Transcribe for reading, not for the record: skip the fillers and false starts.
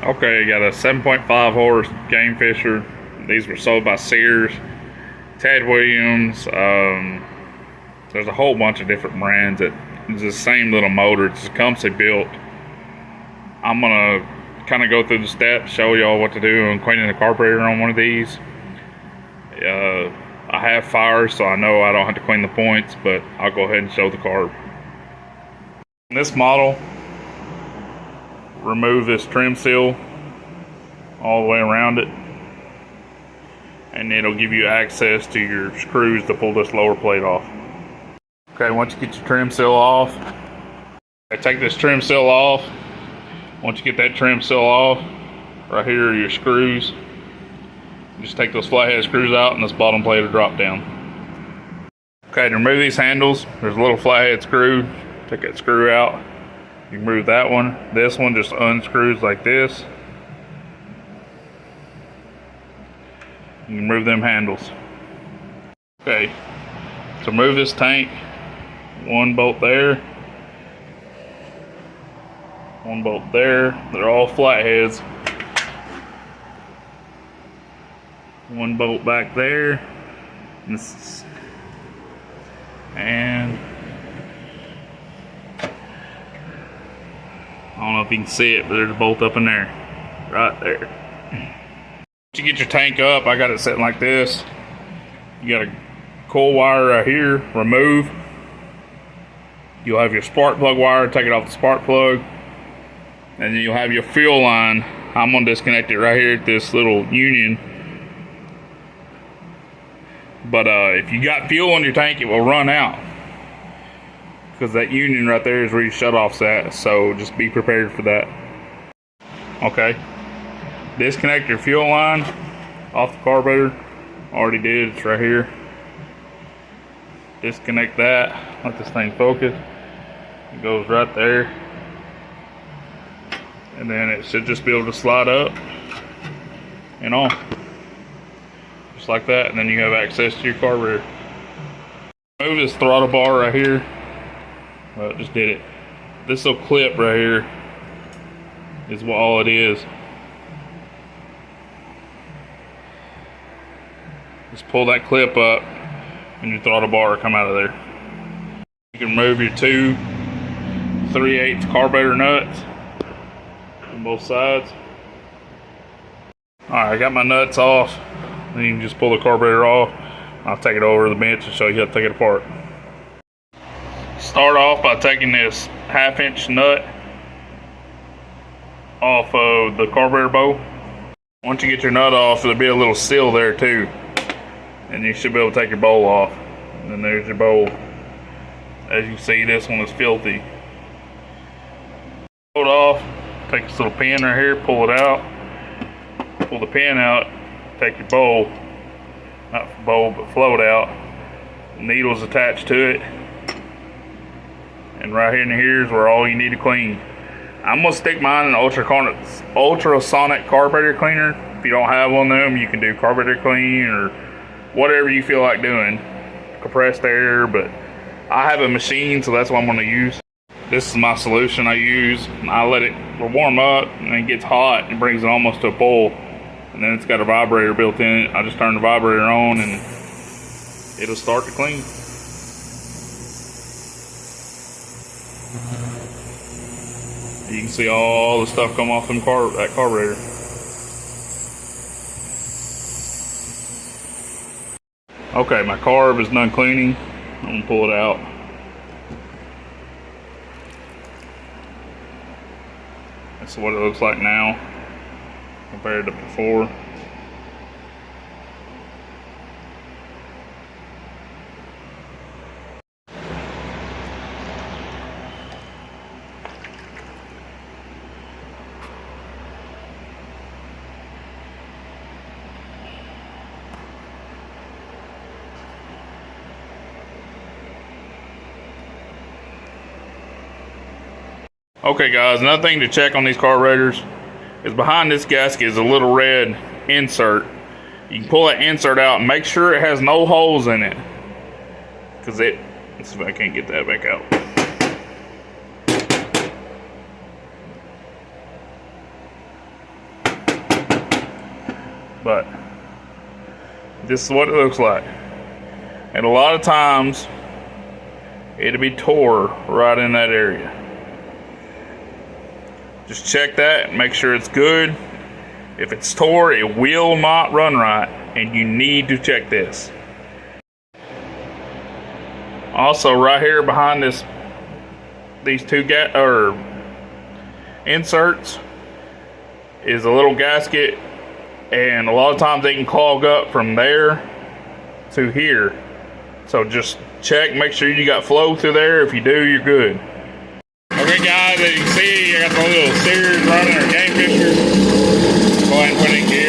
Okay, got a 7.5 horse Gamefisher. These were sold by Sears, Ted Williams. There's a whole bunch of different brands. It's the same little motor. It's Tecumseh built. I'm gonna kind of go through the steps, show y'all what to do in cleaning the carburetor on one of these. I have fire, so I know I don't have to clean the points, but I'll go ahead and show the carb. In this model, remove this trim seal all the way around it, and it'll give you access to your screws to pull this lower plate off. Okay, once you get your trim seal off, take this trim seal off. Once you get that trim seal off, right here are your screws. Just take those flathead screws out and this bottom plate will drop down. Okay, to remove these handles, there's a little flathead screw. Take that screw out. You remove that one. This one just unscrews like this. You remove them handles. Okay, to remove this tank, one bolt there, one bolt there. They're all flatheads. One bolt back there, and I don't know if you can see it, but there's a bolt up in there, right there. Once you get your tank up, I got it sitting like this. You got a coil wire right here, remove. You'll have your spark plug wire, take it off the spark plug, and then you'll have your fuel line. I'm gonna disconnect it right here at this little union. But if you got fuel in your tank, it will run out, because that union right there is where your shutoff's at. So just be prepared for that. Okay, disconnect your fuel line off the carburetor. Already did. It's right here. Disconnect that. Let this thing focus. It goes right there, and then it should just be able to slide up and on. Just like that, and then you have access to your carburetor. Move this throttle bar right here. Well, it just did it. This little clip right here is what all it is. Just pull that clip up and your throttle bar will come out of there. You can remove your two 3/8 carburetor nuts on both sides. Alright, I got my nuts off. Then you can just pull the carburetor off. I'll take it over to the bench and show you how to take it apart. Start off by taking this 1/2" nut off of the carburetor bowl. Once you get your nut off, there'll be a little seal there too, and you should be able to take your bowl off. And then there's your bowl. As you can see, this one is filthy. Pull it off. Take this little pin right here, pull it out. Pull the pin out. Take your bowl, not bowl, but float out. The needle's attached to it, and right here in here is where all you need to clean. I'm gonna stick mine in an ultrasonic carburetor cleaner. If you don't have one of them, you can do carburetor clean or whatever you feel like doing, compressed air. But I have a machine, so that's what I'm gonna use. This is my solution I use. I let it warm up, and it gets hot and brings it almost to a boil. And then it's got a vibrator built in it. I just turn the vibrator on and it'll start to clean. You can see all the stuff come off that carburetor. Okay, my carb is done cleaning. I'm gonna pull it out. That's what it looks like now compared to before. Okay guys, another thing to check on these carburetors is behind this gasket is a little red insert. You can pull that insert out and make sure it has no holes in it, because let's see if I can't get that back out. but this is what it looks like. And a lot of times it'll be tore right in that area. Just check that and make sure it's good. If it's tore, it will not run right, and you need to check this. Also, right here behind these two inserts is a little gasket, and a lot of times they can clog up from there to here. So just check, make sure you got flow through there. If you do, you're good. Okay guys, as you can see, I got the little sears running, or Gamefisher. Go ahead and put it in gear.